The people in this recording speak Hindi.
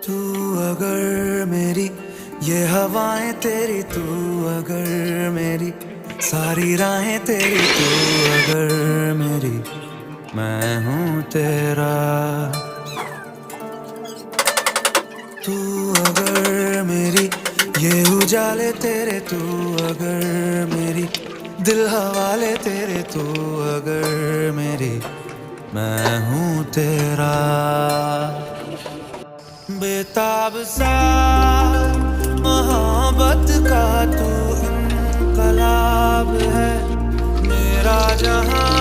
तू अगर मेरी ये हवाएं तेरी, तू अगर मेरी सारी राहें तेरी, तू अगर मेरी मैं हूँ तेरा। तू अगर मेरी ये उजाले तेरे, तू अगर मेरी दिल हवाले तेरे, तू अगर मेरी मैं हूँ तेरा। बेताब सा मोहब्बत का तू इनकलाब है, मेरा जहां